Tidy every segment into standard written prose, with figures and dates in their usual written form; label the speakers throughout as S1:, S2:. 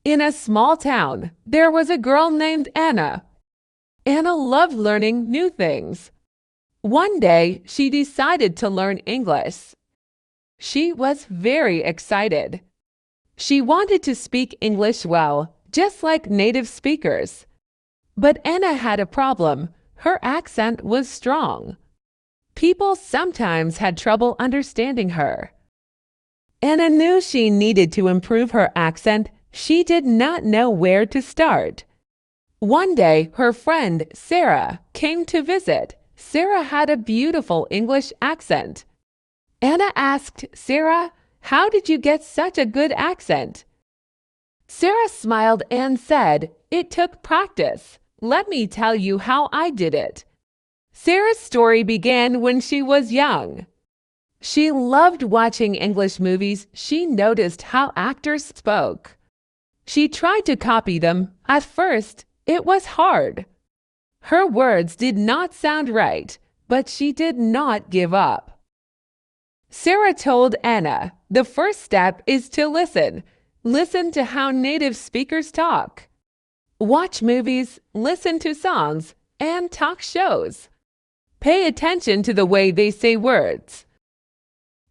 S1: In a small town, there was a girl named Anna. Anna loved learning new things. One day, she decided to learn English. She was very excited. She wanted to speak English well, just like native speakers. But Anna had a problem. Her accent was strong. People sometimes had trouble understanding her. Anna knew she needed to improve her accent. She did not know where to start. One day, her friend Sarah came to visit. Sarah had a beautiful English accent. Anna asked Sarah, "How did you get such a good accent?" Sarah smiled and said, "It took practice. Let me tell you how I did it." Sarah's story began when she was young. She loved watching English movies. She noticed how actors spoke. She tried to copy them. At first, it was hard. Her words did not sound right, but she did not give up. Sarah told Anna, "The first step is to listen. Listen to how native speakers talk. Watch movies, listen to songs, and talk shows. Pay attention to the way they say words."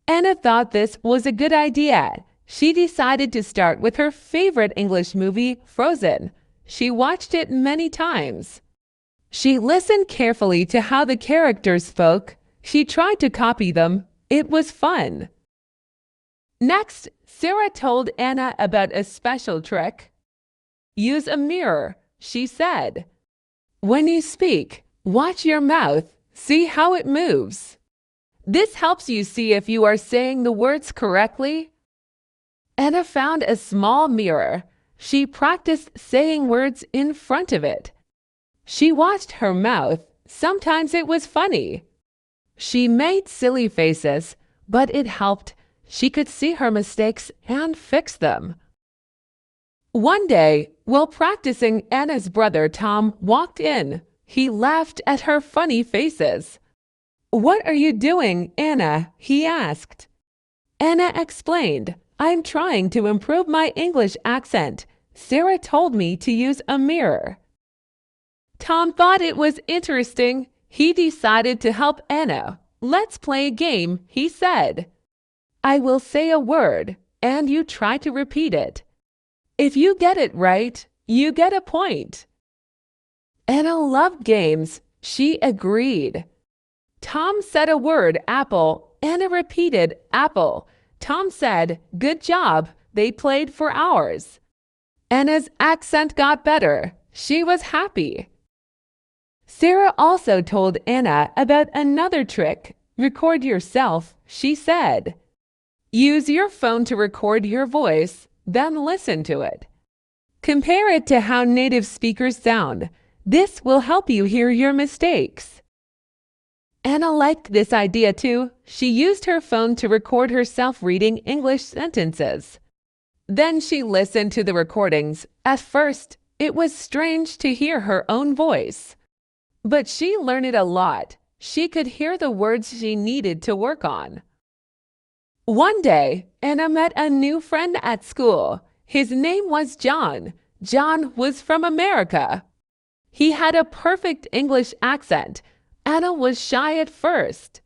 S1: Anna thought this was a good idea. She decided to start with her favorite English movie, Frozen. She watched it many times. She listened carefully to how the characters spoke. She tried to copy them. It was fun. Next, Sarah told Anna about a special trick. "Use a mirror," she said. "When you speak, watch your mouth. See how it moves. This helps you see if you are saying the words correctly." Anna found a small mirror. She practiced saying words in front of it. She watched her mouth. Sometimes it was funny. She made silly faces, but it helped. She could see her mistakes and fix them. One day, while practicing, Anna's brother Tom walked in. He laughed at her funny faces. "What are you doing, Anna?" he asked. Anna explained, "I'm trying to improve my English accent. Sarah told me to use a mirror." Tom thought it was interesting. He decided to help Anna. "Let's play a game," he said. "I will say a word, and you try to repeat it. If you get it right, you get a point." Anna loved games. She agreed. Tom said a word, apple. Anna repeated, apple. Tom said, "Good job." They played for hours. Anna's accent got better. She was happy. Sarah also told Anna about another trick. "Record yourself," she said. "Use your phone to record your voice, then listen to it. Compare it to how native speakers sound. This will help you hear your mistakes." Anna liked this idea too. She used her phone to record herself reading English sentences. Then she listened to the recordings. At first, it was strange to hear her own voice. But she learned it a lot. She could hear the words she needed to work on. One day, Anna met a new friend at school. His name was John. John was from America. He had a perfect English accent. Anna was shy at first,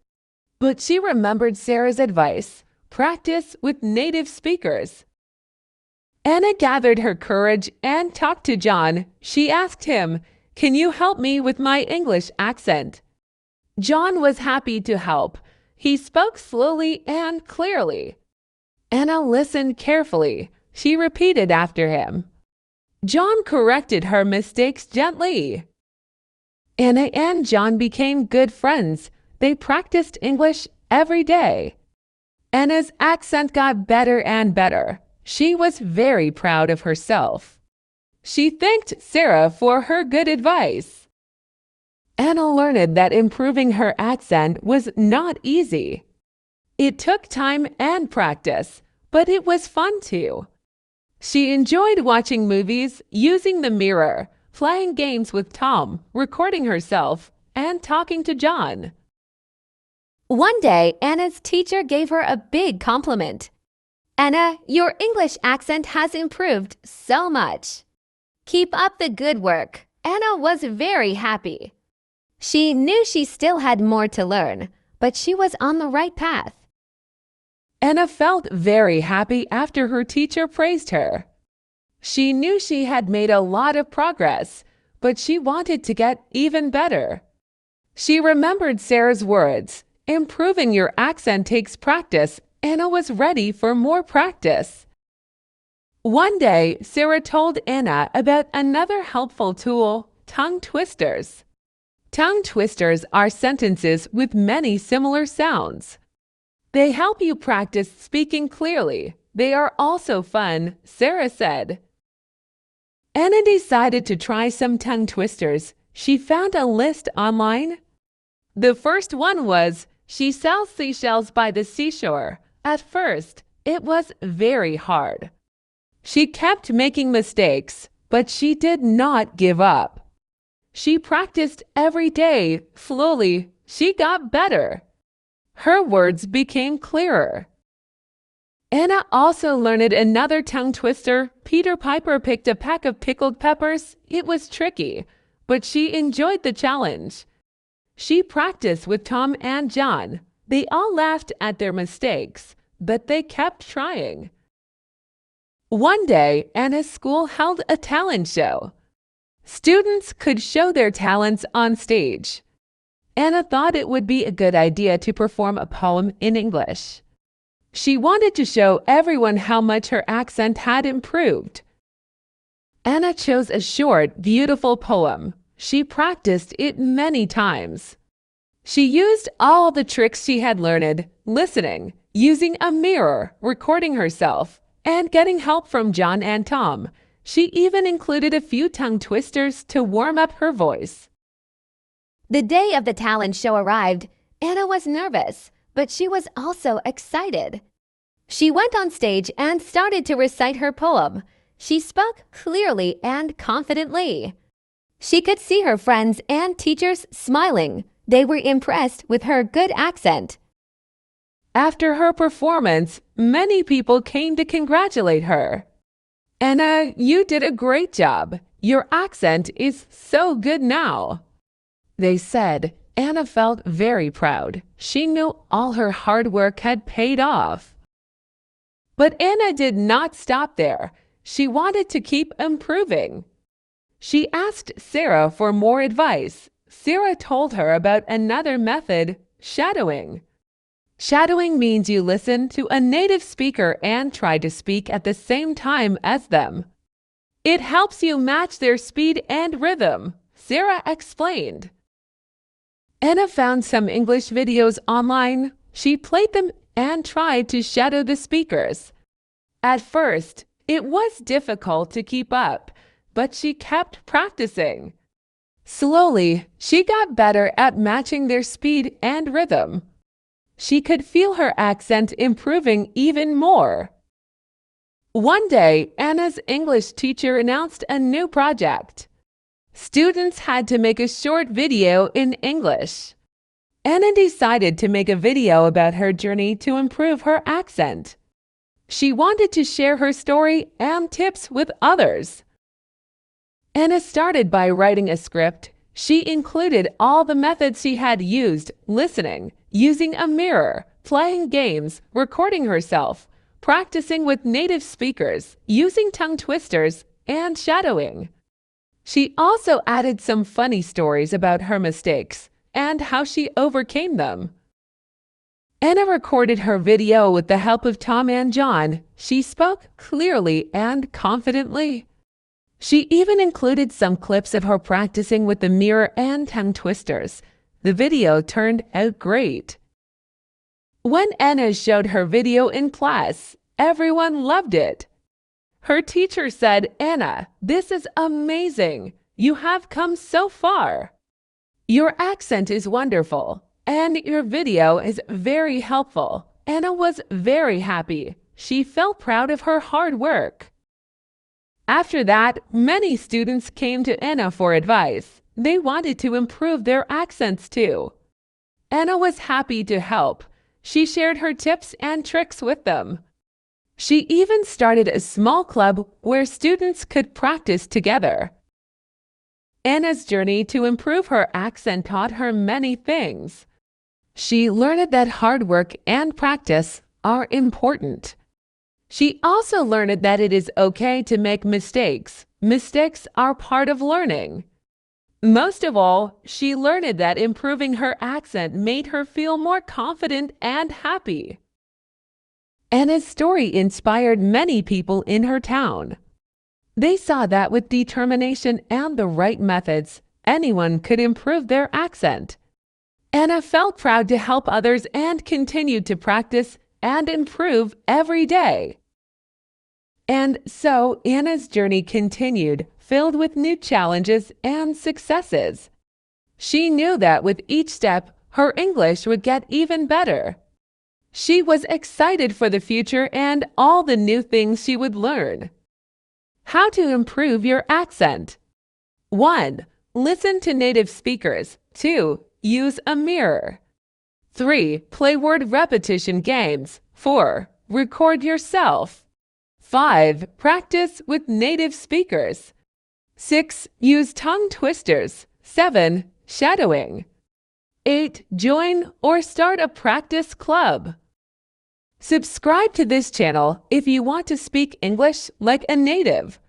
S1: but she remembered Sarah's advice: practice with native speakers. Anna gathered her courage and talked to John. She asked him, "Can you help me with my English accent?" John was happy to help. He spoke slowly and clearly. Anna listened carefully. She repeated after him. John corrected her mistakes gently. Anna and John became good friends. They practiced English every day. Anna's accent got better and better. She was very proud of herself. She thanked Sarah for her good advice. Anna learned that improving her accent was not easy. It took time and practice, but it was fun too. She enjoyed watching movies, using the mirror, playing games with Tom, recording herself, and talking to John.
S2: One day, Anna's teacher gave her a big compliment. Anna, your English accent has improved so much. Keep up the good work. Anna was very happy. She knew she still had more to learn, but she was on the right path.
S1: Anna felt very happy after her teacher praised her. She knew she had made a lot of progress, but she wanted to get even better. She remembered Sarah's words, "Improving your accent takes practice." Anna was ready for more practice. One day, Sarah told Anna about another helpful tool, tongue twisters. Tongue twisters are sentences with many similar sounds. They help you practice speaking clearly. They are also fun, Sarah said. Anna decided to try some tongue twisters. She found a list online. The first one was, "She sells seashells by the seashore." At first, it was very hard. She kept making mistakes, but she did not give up. She practiced every day. Slowly, she got better. Her words became clearer. Anna also learned another tongue twister. Peter Piper picked a peck of pickled peppers. It was tricky, but she enjoyed the challenge. She practiced with Tom and John. They all laughed at their mistakes, but they kept trying. One day, Anna's school held a talent show. Students could show their talents on stage. Anna thought it would be a good idea to perform a poem in English. She wanted to show everyone how much her accent had improved. Anna chose a short, beautiful poem. She practiced it many times. She used all the tricks she had learned, listening, using a mirror, recording herself, and getting help from John and Tom. She even included a few tongue twisters to warm up her voice.
S2: The day of the talent show arrived. Anna was nervous, but she was also excited. She went on stage and started to recite her poem. She spoke clearly and confidently. She could see her friends and teachers smiling. They were impressed with her good accent.
S1: After her performance, many people came to congratulate her. "Anna, you did a great job. Your accent is so good now," they said. Anna felt very proud. She knew all her hard work had paid off. But Anna did not stop there. She wanted to keep improving. She asked Sarah for more advice. Sarah told her about another method, shadowing. Shadowing means you listen to a native speaker and try to speak at the same time as them. It helps you match their speed and rhythm, Sarah explained. Anna found some English videos online. She played them and tried to shadow the speakers. At first, it was difficult to keep up, but she kept practicing. Slowly, she got better at matching their speed and rhythm. She could feel her accent improving even more. One day, Anna's English teacher announced a new project. Students had to make a short video in English. Anna decided to make a video about her journey to improve her accent. She wanted to share her story and tips with others. Anna started by writing a script. She included all the methods she had used, listening, using a mirror, playing games, recording herself, practicing with native speakers, using tongue twisters, and shadowing. She also added some funny stories about her mistakes and how she overcame them. Anna recorded her video with the help of Tom and John. She spoke clearly and confidently. She even included some clips of her practicing with the mirror and tongue twisters. The video turned out great. When Anna showed her video in class, everyone loved it. Her teacher said, "Anna, this is amazing. You have come so far. Your accent is wonderful, and your video is very helpful." Anna was very happy. She felt proud of her hard work. After that, many students came to Anna for advice. They wanted to improve their accents too. Anna was happy to help. She shared her tips and tricks with them. She even started a small club where students could practice together. Anna's journey to improve her accent taught her many things. She learned that hard work and practice are important. She also learned that it is okay to make mistakes. Mistakes are part of learning. Most of all, she learned that improving her accent made her feel more confident and happy. Anna's story inspired many people in her town. They saw that with determination and the right methods, anyone could improve their accent. Anna felt proud to help others and continued to practice and improve every day. And so Anna's journey continued, filled with new challenges and successes. She knew that with each step, her English would get even better. She was excited for the future and all the new things she would learn. How to improve your accent. 1. Listen to native speakers. 2. Use a mirror. 3. Play word repetition games. 4. Record yourself. 5. Practice with native speakers. 6. Use tongue twisters. 7. Shadowing. 8. Join or start a practice club. Subscribe to this channel if you want to speak English like a native.